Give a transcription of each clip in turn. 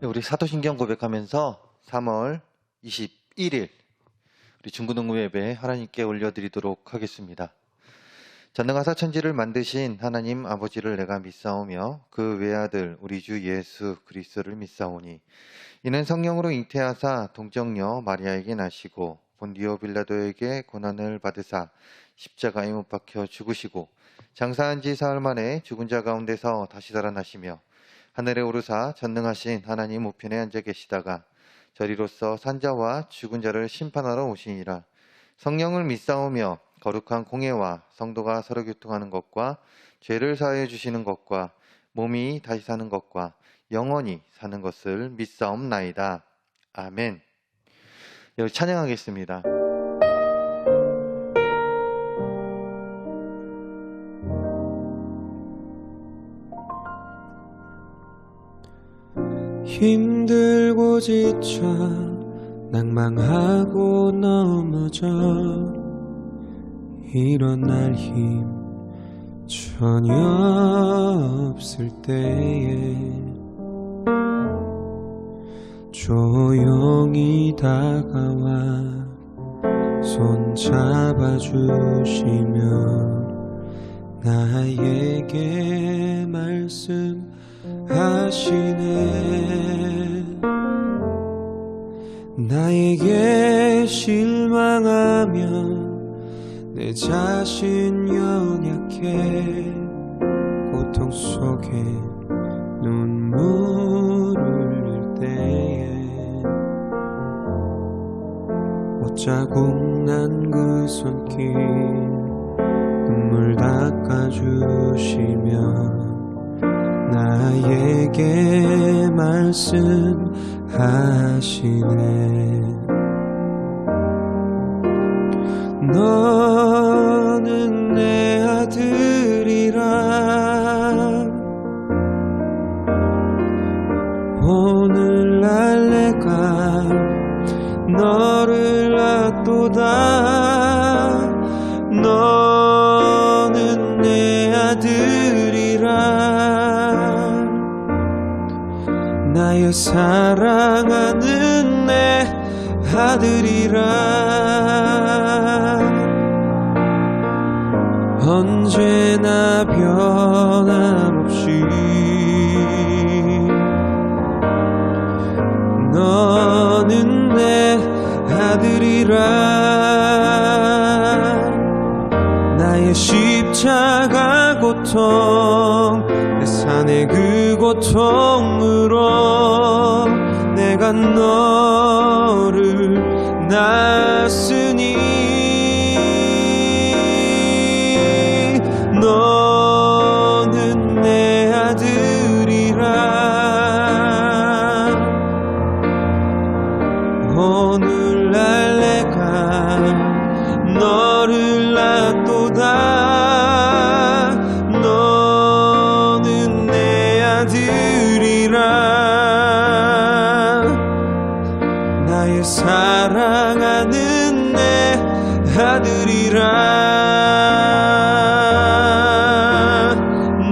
우리 사도신경 고백하면서 3월 21일 우리 중고등부 예배 하나님께 올려드리도록 하겠습니다. 전능하사 천지를 만드신 하나님 아버지를 내가 믿사오며 그 외아들 우리 주 예수 그리스도를 믿사오니 이는 성령으로 잉태하사 동정녀 마리아에게 나시고 본디오 빌라도에게 고난을 받으사 십자가에 못 박혀 죽으시고 장사한 지 사흘 만에 죽은 자 가운데서 다시 살아나시며 하늘에 오르사 전능하신 하나님 우편에 앉아 계시다가 저리로서 산자와 죽은 자를 심판하러 오시니라. 성령을 믿사오며 거룩한 공예와 성도가 서로 교통하는 것과 죄를 사하여 주시는 것과 몸이 다시 사는 것과 영원히 사는 것을 믿사옵나이다. 아멘. 여기 찬양하겠습니다. 힘들고 지쳐 낭망하고 넘어져 일어날 힘 전혀 없을 때에 조용히 다가와 손 잡아주시며 나에게 말씀하시네. 나에게 실망하며 내 자신 연약해 고통 속에 눈물 흘릴 때에 옷자국 난 그 손길 눈물 닦아주시며 나에게 말씀하시네. 너는 내 아들이라 오늘날 내가 너를 낳도다. 너는 내 아들이라 나의 사랑하는 내 아들이라 언제나 변함없이 너는 내 아들이라 나의 십자가 고통 내 산의 그 고통으로 내가 너를 낳았으니 너는 내 아들이라 오늘날 내가 너를 낳도다. 너는 내 아들이라 나의 사랑하는 내 아들이라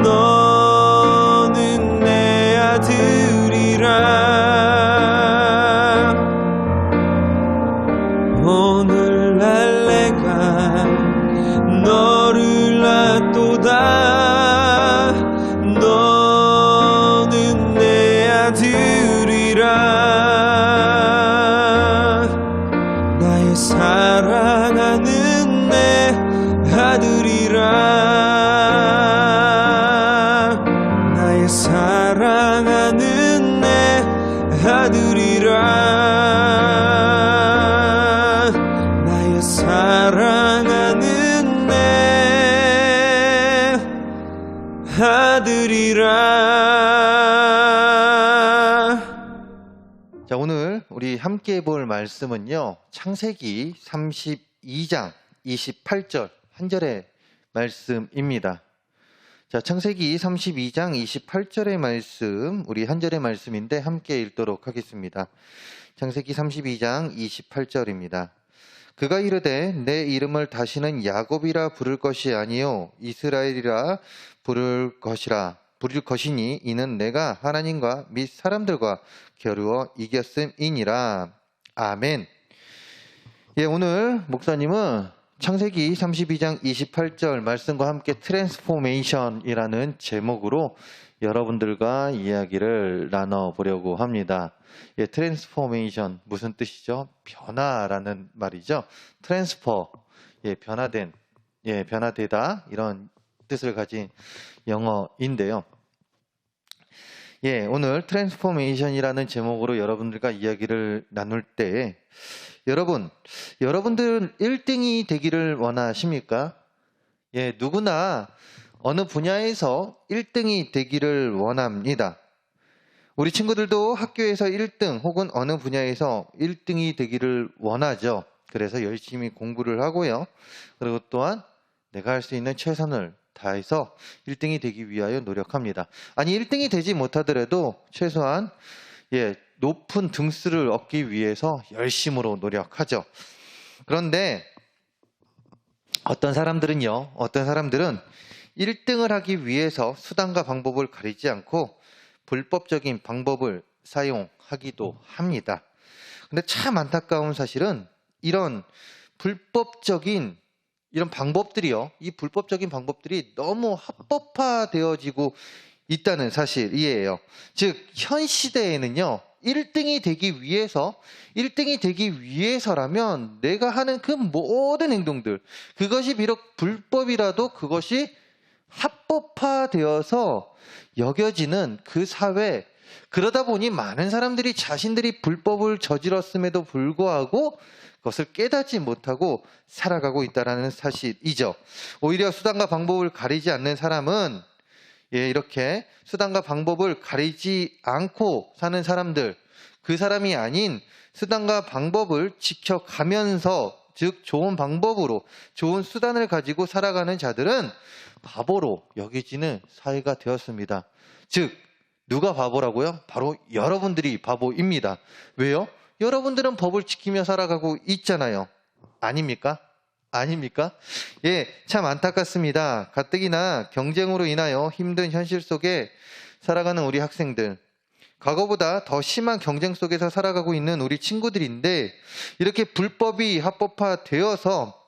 너는 내 아들이라 오늘날 내가 너를 낳도다. 너는 내 아들이라 나의 사랑하는 내 아들이라 나의 사랑하는 내 아들이라 나의 사랑하는 내 아들이라. 자, 오늘 우리 함께 볼 말씀은요, 창세기 32장 28절 한 절의 말씀입니다. 자, 창세기 32장 28절의 말씀, 우리 한 절의 말씀인데 함께 읽도록 하겠습니다. 창세기 32장 28절입니다. 그가 이르되 내 이름을 다시는 야곱이라 부를 것이 아니요 이스라엘이라 부를 것이라. 부릴 것이니 이는 내가 하나님과 및 사람들과 겨루어 이겼음이니라. 아멘. 예, 오늘 목사님은 창세기 32장 28절 말씀과 함께 트랜스포메이션이라는 제목으로 여러분들과 이야기를 나눠보려고 합니다. 예, 트랜스포메이션 무슨 뜻이죠? 변화라는 말이죠. 트랜스퍼, 예, 변화된, 예, 변화되다 이런 뜻을 가진 영어인데요. 예, 오늘 트랜스포메이션이라는 제목으로 여러분들과 이야기를 나눌 때 여러분들은 1등이 되기를 원하십니까? 예, 누구나 어느 분야에서 1등이 되기를 원합니다. 우리 친구들도 학교에서 1등 혹은 어느 분야에서 1등이 되기를 원하죠. 그래서 열심히 공부를 하고요. 그리고 또한 내가 할 수 있는 최선을 다해서 1등이 되기 위하여 노력합니다. 아니 1등이 되지 못하더라도 최소한 높은 등수를 얻기 위해서 열심으로 노력하죠. 그런데 어떤 사람들은 1등을 하기 위해서 수단과 방법을 가리지 않고 불법적인 방법을 사용하기도 합니다. 근데 참 안타까운 사실은 이런 불법적인 이런 방법들이요. 이 불법적인 방법들이 너무 합법화되어지고 있다는 사실이에요. 즉, 현 시대에는요, 1등이 되기 위해서라면 내가 하는 그 모든 행동들, 그것이 비록 불법이라도 그것이 합법화되어서 여겨지는 그 사회, 그러다 보니 많은 사람들이 자신들이 불법을 저질렀음에도 불구하고 그것을 깨닫지 못하고 살아가고 있다는 사실이죠. 오히려 수단과 방법을 가리지 않는 사람은 이렇게 수단과 방법을 가리지 않고 사는 사람들, 그 사람이 아닌 수단과 방법을 지켜가면서, 즉 좋은 방법으로 좋은 수단을 가지고 살아가는 자들은 바보로 여겨지는 사회가 되었습니다. 즉 누가 바보라고요? 바로 여러분들이 바보입니다. 왜요? 여러분들은 법을 지키며 살아가고 있잖아요. 아닙니까? 예, 참 안타깝습니다. 가뜩이나 경쟁으로 인하여 힘든 현실 속에 살아가는 우리 학생들, 과거보다 더 심한 경쟁 속에서 살아가고 있는 우리 친구들인데 이렇게 불법이 합법화되어서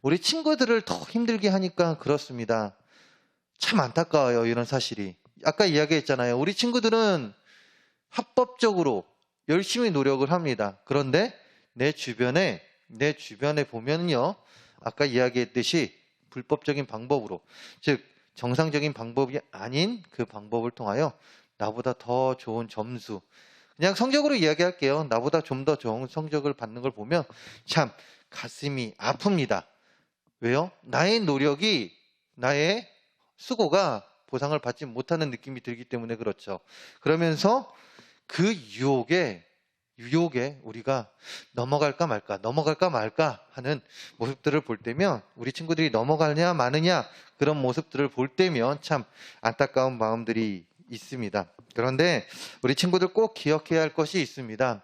우리 친구들을 더 힘들게 하니까 그렇습니다. 참 안타까워요, 이런 사실이. 아까 이야기했잖아요. 우리 친구들은 합법적으로 열심히 노력을 합니다. 그런데 내 주변에 보면요, 아까 이야기했듯이 불법적인 방법으로, 즉 정상적인 방법이 아닌 그 방법을 통하여 나보다 더 좋은 점수, 그냥 성적으로 이야기할게요. 나보다 좀 더 좋은 성적을 받는 걸 보면 참 가슴이 아픕니다. 왜요? 나의 노력이, 나의 수고가 보상을 받지 못하는 느낌이 들기 때문에 그렇죠. 그러면서 그 유혹에 우리가 넘어갈까 말까 하는 모습들을 볼 때면, 우리 친구들이 넘어가냐 마느냐 그런 모습들을 볼 때면 참 안타까운 마음들이 있습니다. 그런데 우리 친구들 꼭 기억해야 할 것이 있습니다.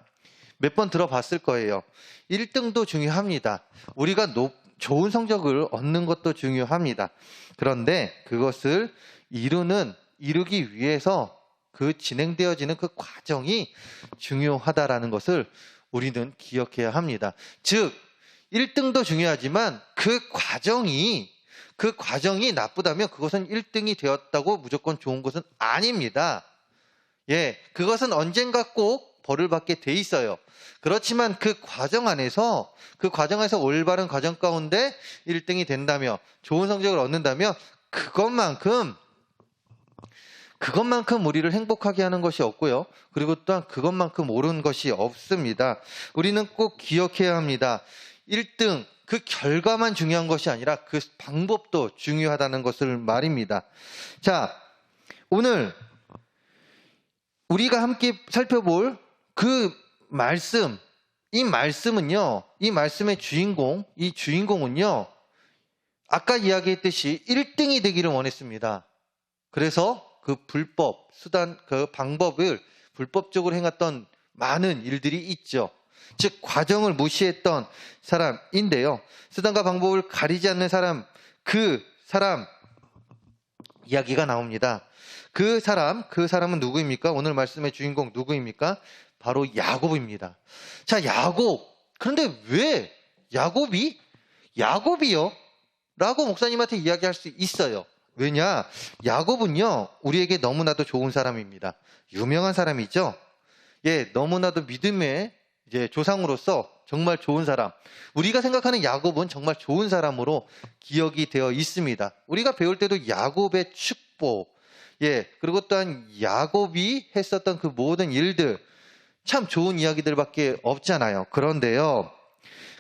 몇 번 들어봤을 거예요. 1등도 중요합니다. 우리가 좋은 성적을 얻는 것도 중요합니다. 그런데 그것을 이루기 위해서 그 진행되어지는 그 과정이 중요하다라는 것을 우리는 기억해야 합니다. 즉 1등도 중요하지만 그 과정이 나쁘다면 그것은 1등이 되었다고 무조건 좋은 것은 아닙니다. 예, 그것은 언젠가 꼭 벌을 받게 돼 있어요. 그렇지만 그 과정 안에서 올바른 과정 가운데 1등이 된다며 좋은 성적을 얻는다며 그것만큼 우리를 행복하게 하는 것이 없고요. 그리고 또한 그것만큼 옳은 것이 없습니다. 우리는 꼭 기억해야 합니다. 1등, 그 결과만 중요한 것이 아니라 그 방법도 중요하다는 것을 말입니다. 자, 오늘 우리가 함께 살펴볼 그 말씀, 이 말씀의 주인공은요, 아까 이야기했듯이 1등이 되기를 원했습니다. 그래서 그 방법을 불법적으로 행했던 많은 일들이 있죠. 즉 과정을 무시했던 사람인데요. 수단과 방법을 가리지 않는 사람, 그 사람 이야기가 나옵니다. 그 사람은 누구입니까? 오늘 말씀의 주인공 누구입니까? 바로 야곱입니다. 자, 야곱. 그런데 왜 야곱이요? 라고 목사님한테 이야기할 수 있어요. 왜냐? 야곱은요, 우리에게 너무나도 좋은 사람입니다. 유명한 사람이죠? 예, 너무나도 믿음의 이제 조상으로서 정말 좋은 사람. 우리가 생각하는 야곱은 정말 좋은 사람으로 기억이 되어 있습니다. 우리가 배울 때도 야곱의 축복, 예, 그리고 또한 야곱이 했었던 그 모든 일들, 참 좋은 이야기들밖에 없잖아요. 그런데요,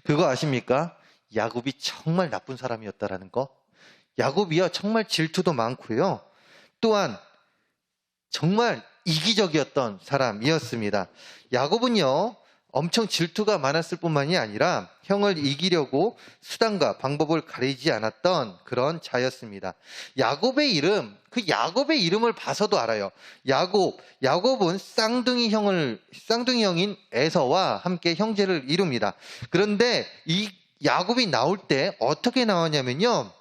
그거 아십니까? 야곱이 정말 나쁜 사람이었다라는 거. 야곱이요, 정말 질투도 많고요. 또한 정말 이기적이었던 사람이었습니다. 야곱은요, 엄청 질투가 많았을 뿐만이 아니라 형을 이기려고 수단과 방법을 가리지 않았던 그런 자였습니다. 야곱의 이름을 봐서도 알아요. 야곱은 쌍둥이 형인 에서와 함께 형제를 이룹니다. 그런데 이 야곱이 나올 때 어떻게 나왔냐면요,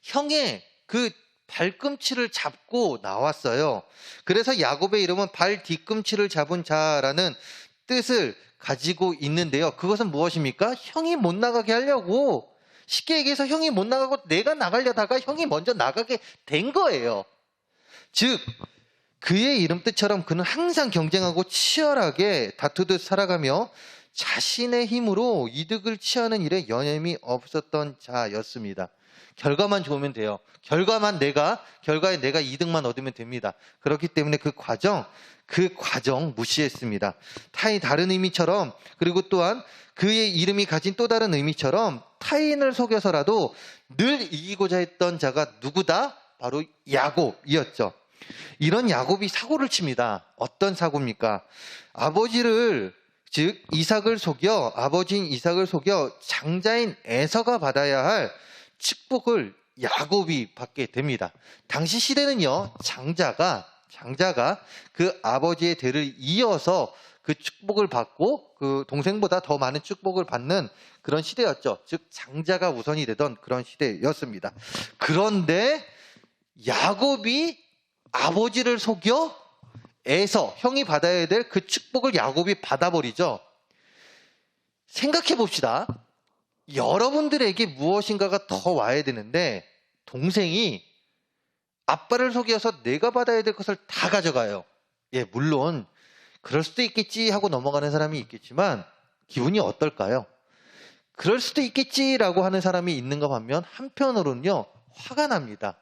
형의 그 발꿈치를 잡고 나왔어요. 그래서 야곱의 이름은 발 뒤꿈치를 잡은 자라는 뜻을 가지고 있는데요. 그것은 무엇입니까? 형이 못 나가게 하려고, 쉽게 얘기해서 형이 못 나가고 내가 나가려다가 형이 먼저 나가게 된 거예요. 즉, 그의 이름 뜻처럼 그는 항상 경쟁하고 치열하게 다투듯 살아가며 자신의 힘으로 이득을 취하는 일에 여념이 없었던 자였습니다. 결과만 좋으면 돼요. 결과에 내가 이득만 얻으면 됩니다. 그렇기 때문에 그 과정 무시했습니다. 다른 의미처럼, 그리고 또한 그의 이름이 가진 또 다른 의미처럼 타인을 속여서라도 늘 이기고자 했던 자가 누구다? 바로 야곱이었죠. 이런 야곱이 사고를 칩니다. 어떤 사고입니까? 아버지인 이삭을 속여 장자인 에서가 받아야 할 축복을 야곱이 받게 됩니다. 당시 시대는요, 장자가 그 아버지의 대를 이어서 그 축복을 받고 그 동생보다 더 많은 축복을 받는 그런 시대였죠. 즉, 장자가 우선이 되던 그런 시대였습니다. 그런데 야곱이 아버지를 속여 형이 받아야 될 그 축복을 야곱이 받아버리죠. 생각해 봅시다. 여러분들에게 무엇인가가 더 와야 되는데 동생이 아빠를 속여서 내가 받아야 될 것을 다 가져가요. 예, 물론 그럴 수도 있겠지 하고 넘어가는 사람이 있겠지만 기분이 어떨까요? 그럴 수도 있겠지라고 하는 사람이 있는가 반면 한편으로는요, 화가 납니다.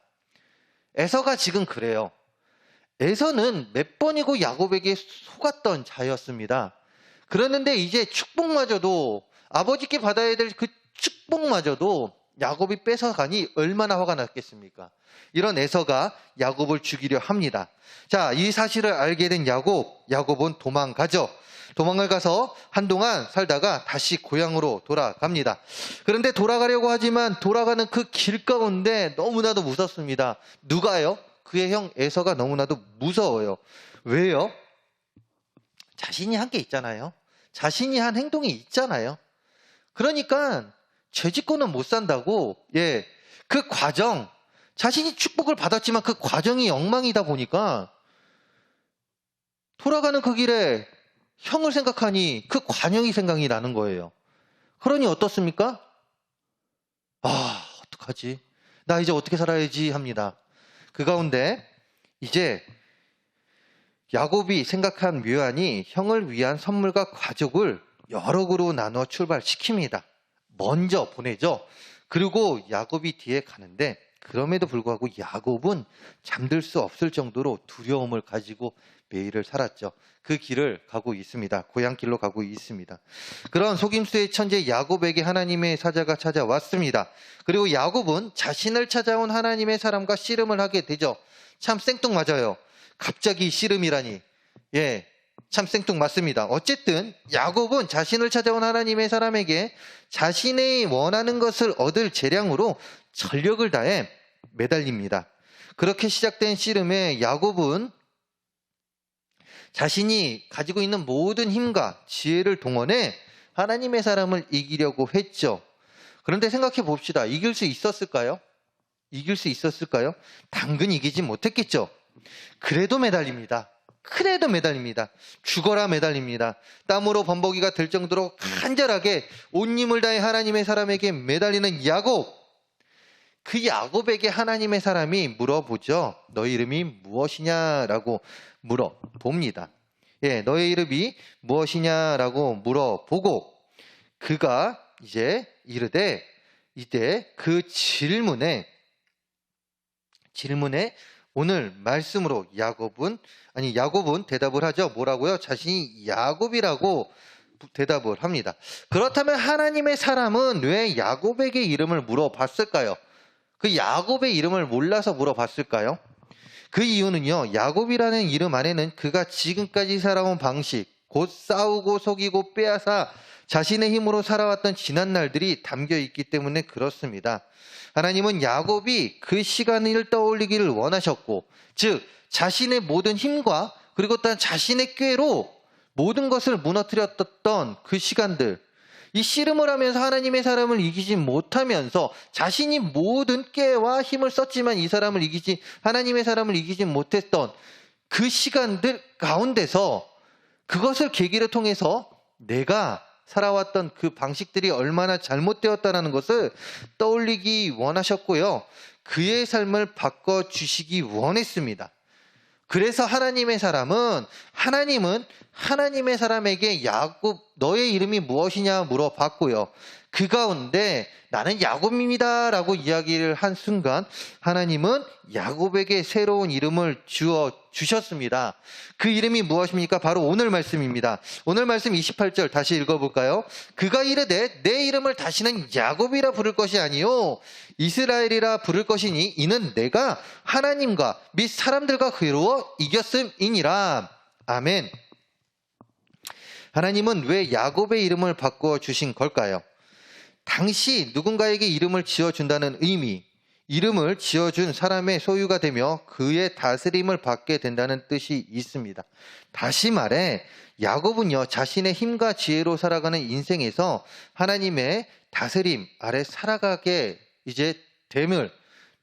에서가 지금 그래요. 에서는 몇 번이고 야곱에게 속았던 자였습니다. 그랬는데 이제 축복마저도, 아버지께 받아야 될 그 축복마저도 야곱이 뺏어가니 얼마나 화가 났겠습니까? 이런 에서가 야곱을 죽이려 합니다. 자, 이 사실을 알게 된 야곱은 도망가죠. 도망을 가서 한동안 살다가 다시 고향으로 돌아갑니다. 그런데 돌아가려고 하지만 돌아가는 그 길 가운데 너무나도 무섭습니다. 누가요? 그의 형 에서가 너무나도 무서워요. 왜요? 자신이 한 게 있잖아요. 자신이 한 행동이 있잖아요. 그러니까 죄짓고는 못 산다고, 예, 그 과정, 자신이 축복을 받았지만 그 과정이 엉망이다 보니까 돌아가는 그 길에 형을 생각하니 그 관용이 생각이 나는 거예요. 그러니 어떻습니까? 어떡하지? 나 이제 어떻게 살아야지 합니다. 그 가운데 이제 야곱이 생각한 묘안이 형을 위한 선물과 가족을 여러 그루 나눠 출발시킵니다. 먼저 보내죠. 그리고 야곱이 뒤에 가는데 그럼에도 불구하고 야곱은 잠들 수 없을 정도로 두려움을 가지고 매일을 살았죠. 그 길을 가고 있습니다. 고향길로 가고 있습니다. 그런 속임수의 천재 야곱에게 하나님의 사자가 찾아왔습니다. 그리고 야곱은 자신을 찾아온 하나님의 사람과 씨름을 하게 되죠. 참 생뚱맞아요. 갑자기 씨름이라니. 예, 참 생뚱맞습니다. 어쨌든 야곱은 자신을 찾아온 하나님의 사람에게 자신의 원하는 것을 얻을 재량으로 전력을 다해 매달립니다. 그렇게 시작된 씨름에 야곱은 자신이 가지고 있는 모든 힘과 지혜를 동원해 하나님의 사람을 이기려고 했죠. 그런데 생각해 봅시다. 이길 수 있었을까요? 이길 수 있었을까요? 당근 이기지 못했겠죠. 그래도 매달립니다. 그래도 매달립니다. 죽어라 매달립니다. 땀으로 범벅이가 될 정도로 간절하게 온 힘을 다해 하나님의 사람에게 매달리는 야곱. 그 야곱에게 하나님의 사람이 물어보죠. 너의 이름이 무엇이냐라고 물어봅니다. 예, 너의 이름이 무엇이냐라고 물어보고 그가 이제 이르되 이때 그 질문에 오늘 말씀으로 야곱은 대답을 하죠. 뭐라고요? 자신이 야곱이라고 대답을 합니다. 그렇다면 하나님의 사람은 왜 야곱에게 이름을 물어봤을까요? 그 야곱의 이름을 몰라서 물어봤을까요? 그 이유는요, 야곱이라는 이름 안에는 그가 지금까지 살아온 방식, 곧 싸우고 속이고 빼앗아 자신의 힘으로 살아왔던 지난 날들이 담겨 있기 때문에 그렇습니다. 하나님은 야곱이 그 시간을 떠올리기를 원하셨고, 즉 자신의 모든 힘과 그리고 또 자신의 꾀로 모든 것을 무너뜨렸던 그 시간들, 이 씨름을 하면서 하나님의 사람을 이기지 못하면서 자신이 모든 꾀와 힘을 썼지만 하나님의 사람을 이기지 못했던 그 시간들 가운데서 그것을 계기를 통해서 내가 살아왔던 그 방식들이 얼마나 잘못되었다는 것을 떠올리기 원하셨고요. 그의 삶을 바꿔주시기 원했습니다. 그래서 하나님의 사람에게 야곱 너의 이름이 무엇이냐 물어봤고요. 그 가운데 나는 야곱입니다 라고 이야기를 한 순간 하나님은 야곱에게 새로운 이름을 주셨습니다. 그 이름이 무엇입니까? 바로 오늘 말씀입니다. 오늘 말씀 28절 다시 읽어볼까요? 그가 이르되 내 이름을 다시는 야곱이라 부를 것이 아니요 이스라엘이라 부를 것이니 이는 내가 하나님과 및 사람들과 괴로워 이겼음이니라. 아멘. 하나님은 왜 야곱의 이름을 바꿔 주신 걸까요? 당시 누군가에게 이름을 지어준다는 의미, 이름을 지어준 사람의 소유가 되며 그의 다스림을 받게 된다는 뜻이 있습니다. 다시 말해 야곱은요 자신의 힘과 지혜로 살아가는 인생에서 하나님의 다스림 아래 살아가게 이제 됨을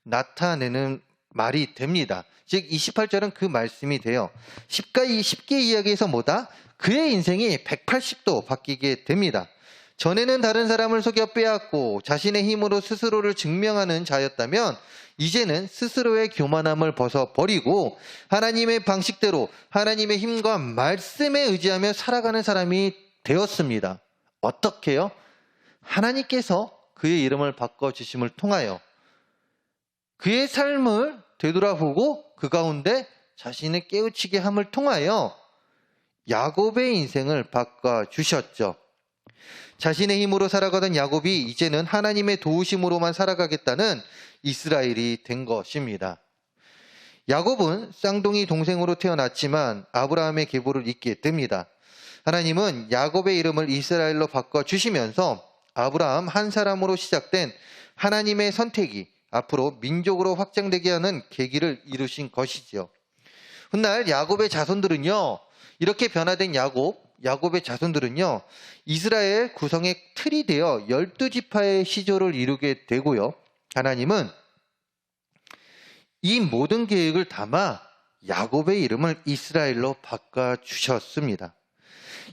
나타내는 말이 됩니다. 즉 28절은 그 말씀이 돼요. 쉽게 이야기해서 뭐다? 그의 인생이 180도 바뀌게 됩니다. 전에는 다른 사람을 속여 빼앗고 자신의 힘으로 스스로를 증명하는 자였다면 이제는 스스로의 교만함을 벗어버리고 하나님의 방식대로 하나님의 힘과 말씀에 의지하며 살아가는 사람이 되었습니다. 어떻게요? 하나님께서 그의 이름을 바꿔주심을 통하여 그의 삶을 되돌아보고 그 가운데 자신을 깨우치게 함을 통하여 야곱의 인생을 바꿔주셨죠. 자신의 힘으로 살아가던 야곱이 이제는 하나님의 도우심으로만 살아가겠다는 이스라엘이 된 것입니다. 야곱은 쌍둥이 동생으로 태어났지만 아브라함의 계보를 잇게 됩니다. 하나님은 야곱의 이름을 이스라엘로 바꿔주시면서 아브라함 한 사람으로 시작된 하나님의 선택이 앞으로 민족으로 확장되게 하는 계기를 이루신 것이지요. 훗날 야곱의 자손들은요, 이렇게 변화된 야곱의 자손들은요, 이스라엘 구성의 틀이 되어 12지파의 시조를 이루게 되고요. 하나님은 이 모든 계획을 담아 야곱의 이름을 이스라엘로 바꿔주셨습니다.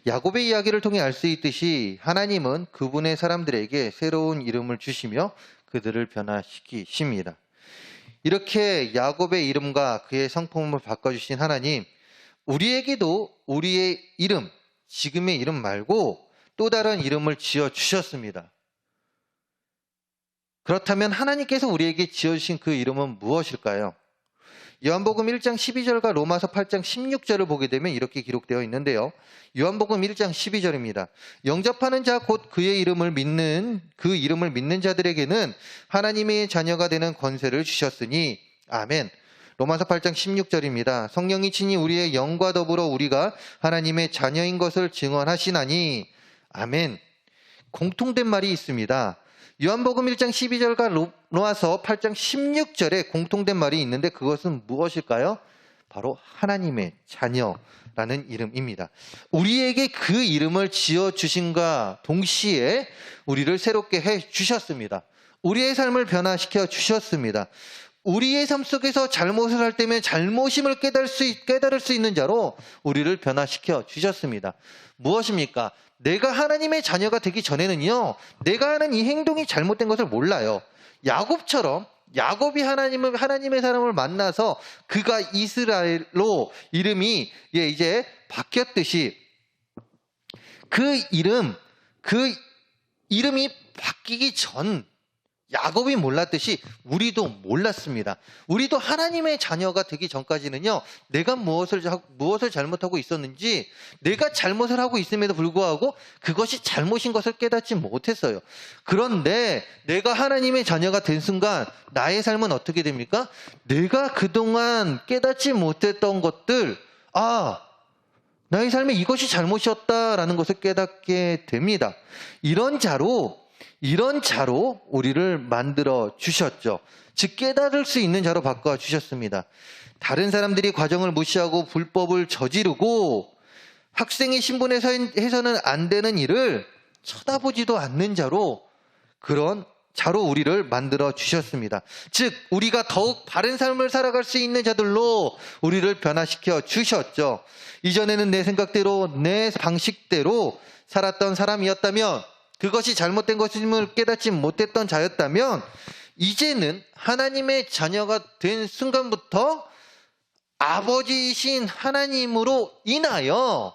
야곱의 이야기를 통해 알 수 있듯이 하나님은 그분의 사람들에게 새로운 이름을 주시며 그들을 변화시키십니다. 이렇게 야곱의 이름과 그의 성품을 바꿔주신 하나님, 우리에게도 우리의 이름, 지금의 이름 말고 또 다른 이름을 지어주셨습니다. 그렇다면 하나님께서 우리에게 지어주신 그 이름은 무엇일까요? 요한복음 1장 12절과 로마서 8장 16절을 보게 되면 이렇게 기록되어 있는데요. 요한복음 1장 12절입니다. 영접하는 자 곧 그의 이름을 믿는 자들에게는 하나님의 자녀가 되는 권세를 주셨으니 아멘. 로마서 8장 16절입니다. 성령이 친히 우리의 영과 더불어 우리가 하나님의 자녀인 것을 증언하시나니 아멘. 공통된 말이 있습니다. 요한복음 1장 12절과 로마서 8장 16절에 공통된 말이 있는데 그것은 무엇일까요? 바로 하나님의 자녀라는 이름입니다. 우리에게 그 이름을 지어주신과 동시에 우리를 새롭게 해주셨습니다. 우리의 삶을 변화시켜 주셨습니다. 우리의 삶 속에서 잘못을 할 때면 잘못임을 깨달을 수 있는 자로 우리를 변화시켜 주셨습니다. 무엇입니까? 내가 하나님의 자녀가 되기 전에는요, 내가 하는 이 행동이 잘못된 것을 몰라요. 야곱처럼 야곱이 하나님의 사람을 만나서 그가 이스라엘로 이름이 이제 바뀌었듯이 그 이름이 바뀌기 전 야곱이 몰랐듯이 우리도 몰랐습니다. 우리도 하나님의 자녀가 되기 전까지는요, 내가 무엇을 잘못하고 있었는지, 내가 잘못을 하고 있음에도 불구하고 그것이 잘못인 것을 깨닫지 못했어요. 그런데 내가 하나님의 자녀가 된 순간 나의 삶은 어떻게 됩니까? 내가 그동안 깨닫지 못했던 것들, 나의 삶에 이것이 잘못이었다라는 것을 깨닫게 됩니다. 이런 자로 우리를 만들어 주셨죠. 즉 깨달을 수 있는 자로 바꿔 주셨습니다. 다른 사람들이 과정을 무시하고 불법을 저지르고 학생의 신분에 해서는 안 되는 일을 쳐다보지도 않는 그런 자로 우리를 만들어 주셨습니다. 즉 우리가 더욱 바른 삶을 살아갈 수 있는 자들로 우리를 변화시켜 주셨죠. 이전에는 내 생각대로 내 방식대로 살았던 사람이었다면, 그것이 잘못된 것임을 깨닫지 못했던 자였다면, 이제는 하나님의 자녀가 된 순간부터 아버지이신 하나님으로 인하여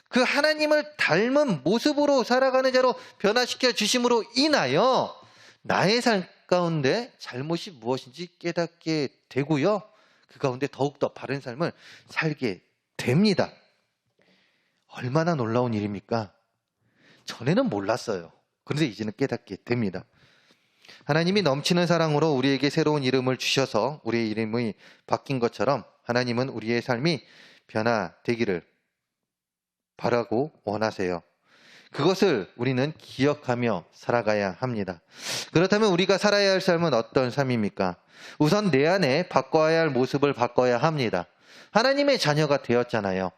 그 하나님을 닮은 모습으로 살아가는 자로 변화시켜 주심으로 인하여 나의 삶 가운데 잘못이 무엇인지 깨닫게 되고요, 그 가운데 더욱더 바른 삶을 살게 됩니다. 얼마나 놀라운 일입니까? 전에는 몰랐어요. 그런데 이제는 깨닫게 됩니다. 하나님이 넘치는 사랑으로 우리에게 새로운 이름을 주셔서 우리의 이름이 바뀐 것처럼 하나님은 우리의 삶이 변화되기를 바라고 원하세요. 그것을 우리는 기억하며 살아가야 합니다. 그렇다면 우리가 살아야 할 삶은 어떤 삶입니까? 우선 내 안에 바꿔야 할 모습을 바꿔야 합니다. 하나님의 자녀가 되었잖아요.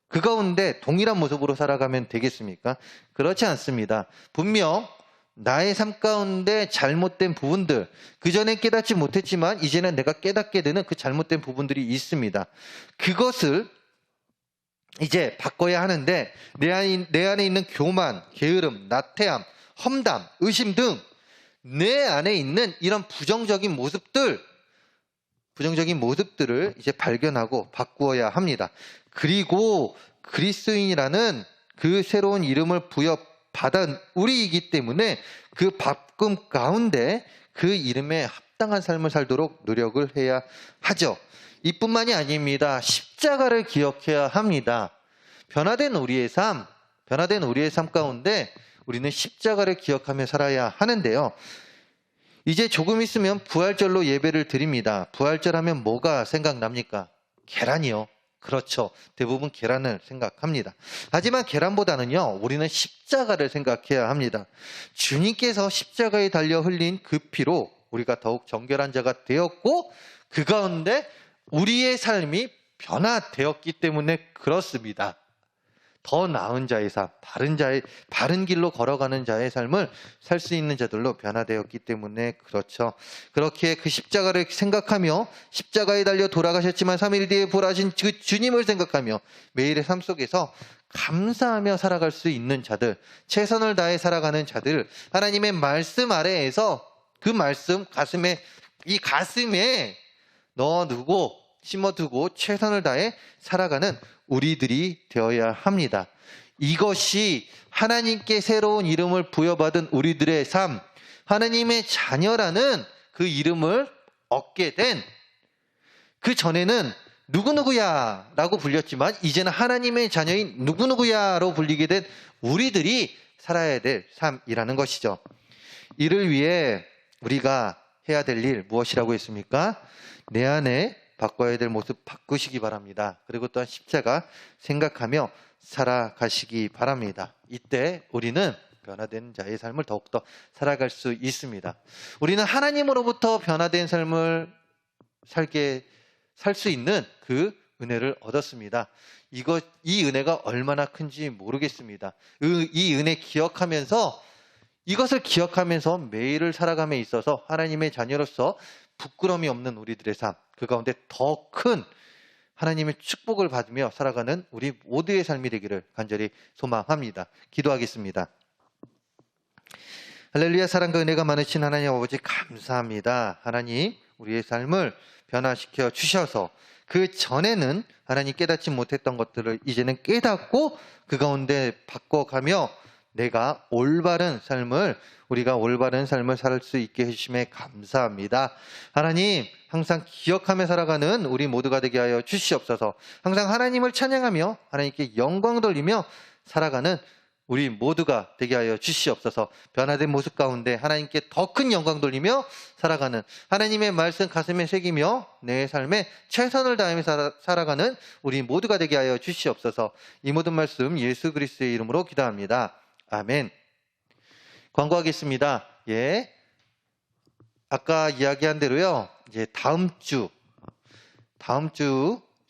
그 가운데 동일한 모습으로 살아가면 되겠습니까? 그렇지 않습니다. 분명 나의 삶 가운데 잘못된 부분들, 그전에 깨닫지 못했지만 이제는 내가 깨닫게 되는 그 잘못된 부분들이 있습니다. 그것을 이제 바꿔야 하는데 내 안에 있는 교만, 게으름, 나태함, 험담, 의심 등 내 안에 있는 이런 부정적인 모습들을 이제 발견하고 바꾸어야 합니다. 그리고 그리스도인이라는 그 새로운 이름을 부여받은 우리이기 때문에 그 바꿈 가운데 그 이름에 합당한 삶을 살도록 노력을 해야 하죠. 이뿐만이 아닙니다. 십자가를 기억해야 합니다. 변화된 우리의 삶 가운데 우리는 십자가를 기억하며 살아야 하는데요. 이제 조금 있으면 부활절로 예배를 드립니다. 부활절 하면 뭐가 생각납니까? 계란이요. 그렇죠. 대부분 계란을 생각합니다. 하지만 계란보다는요, 우리는 십자가를 생각해야 합니다. 주님께서 십자가에 달려 흘린 그 피로 우리가 더욱 정결한 자가 되었고, 그 가운데 우리의 삶이 변화되었기 때문에 그렇습니다. 더 나은 자의 삶, 바른 길로 걸어가는 자의 삶을 살 수 있는 자들로 변화되었기 때문에 그렇죠. 그렇게 그 십자가를 생각하며 십자가에 달려 돌아가셨지만 3일 뒤에 부활하신 그 주님을 생각하며 매일의 삶 속에서 감사하며 살아갈 수 있는 자들, 최선을 다해 살아가는 자들, 하나님의 말씀 아래에서 그 말씀 가슴에 넣어두고 심어두고 최선을 다해 살아가는 우리들이 되어야 합니다. 이것이 하나님께 새로운 이름을 부여받은 우리들의 삶, 하나님의 자녀라는 그 이름을 얻게 된, 그 전에는 누구누구야 라고 불렸지만 이제는 하나님의 자녀인 누구누구야로 불리게 된 우리들이 살아야 될 삶이라는 것이죠. 이를 위해 우리가 해야 될 일 무엇이라고 했습니까? 내 안에 바꿔야 될 모습 바꾸시기 바랍니다. 그리고 또한 십자가 생각하며 살아가시기 바랍니다. 이때 우리는 변화된 자의 삶을 더욱더 살아갈 수 있습니다. 우리는 하나님으로부터 변화된 삶을 살 수 있는 그 은혜를 얻었습니다. 이 은혜가 얼마나 큰지 모르겠습니다. 이 은혜 기억하면서 이것을 기억하면서 매일을 살아감에 있어서 하나님의 자녀로서 부끄러움이 없는 우리들의 삶, 그 가운데 더 큰 하나님의 축복을 받으며 살아가는 우리 모두의 삶이 되기를 간절히 소망합니다. 기도하겠습니다. 할렐루야. 사랑과 은혜가 많으신 하나님 아버지 감사합니다. 하나님, 우리의 삶을 변화시켜 주셔서 그 전에는 하나님 깨닫지 못했던 것들을 이제는 깨닫고 그 가운데 바꿔가며 우리가 올바른 삶을 살 수 있게 해주심에 감사합니다. 하나님, 항상 기억하며 살아가는 우리 모두가 되게 하여 주시옵소서. 항상 하나님을 찬양하며 하나님께 영광 돌리며 살아가는 우리 모두가 되게 하여 주시옵소서. 변화된 모습 가운데 하나님께 더 큰 영광 돌리며 살아가는, 하나님의 말씀 가슴에 새기며 내 삶에 최선을 다하며 살아가는 우리 모두가 되게 하여 주시옵소서. 이 모든 말씀 예수 그리스도의 이름으로 기도합니다. 아멘. 광고하겠습니다. 예. 아까 이야기한 대로요. 이제 다음 주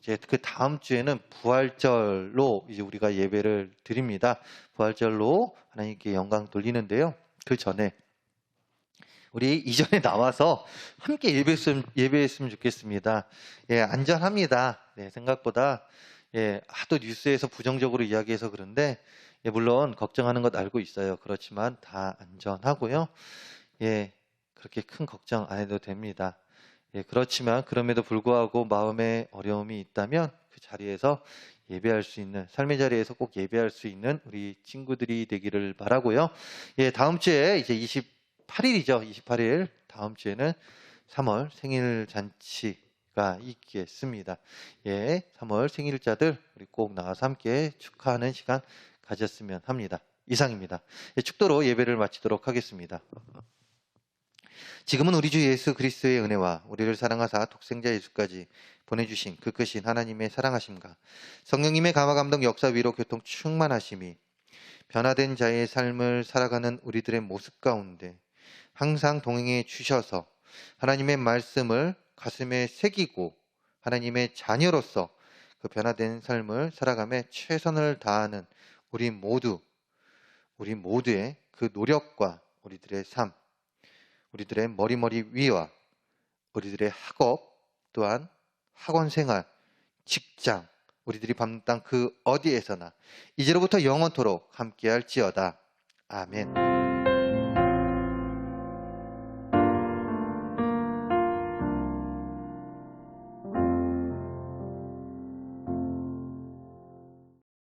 이제 그 다음 주에는 부활절로 이제 우리가 예배를 드립니다. 부활절로 하나님께 영광 돌리는데요. 그 전에 우리 이전에 나와서 함께 예배했으면 좋겠습니다. 예, 안전합니다. 네, 생각보다 하도 뉴스에서 부정적으로 이야기해서 그런데 물론 걱정하는 것 알고 있어요. 그렇지만 다 안전하고요. 그렇게 큰 걱정 안 해도 됩니다. 그렇지만 그럼에도 불구하고 마음에 어려움이 있다면 그 자리에서 예배할 수 있는, 삶의 자리에서 꼭 예배할 수 있는 우리 친구들이 되기를 바라고요. 다음 주에 이제 28일이죠. 28일 다음 주에는 3월 생일 잔치가 있겠습니다. 3월 생일자들 우리 꼭 나와서 함께 축하하는 시간 가졌으면 합니다. 이상입니다. 축도로 예배를 마치도록 하겠습니다. 지금은 우리 주 예수 그리스도의 은혜와 우리를 사랑하사 독생자 예수까지 보내주신 그 크신 하나님의 사랑하심과 성령님의 감화 감동 역사 위로 교통 충만하심이 변화된 자의 삶을 살아가는 우리들의 모습 가운데 항상 동행해 주셔서 하나님의 말씀을 가슴에 새기고 하나님의 자녀로서 그 변화된 삶을 살아가며 최선을 다하는 우리 모두의 그 노력과 우리들의 삶, 우리들의 머리머리 위와 우리들의 학업, 또한 학원 생활, 직장, 우리들이 밟는 땅 그 어디에서나 이제로부터 영원토록 함께할지어다. 아멘.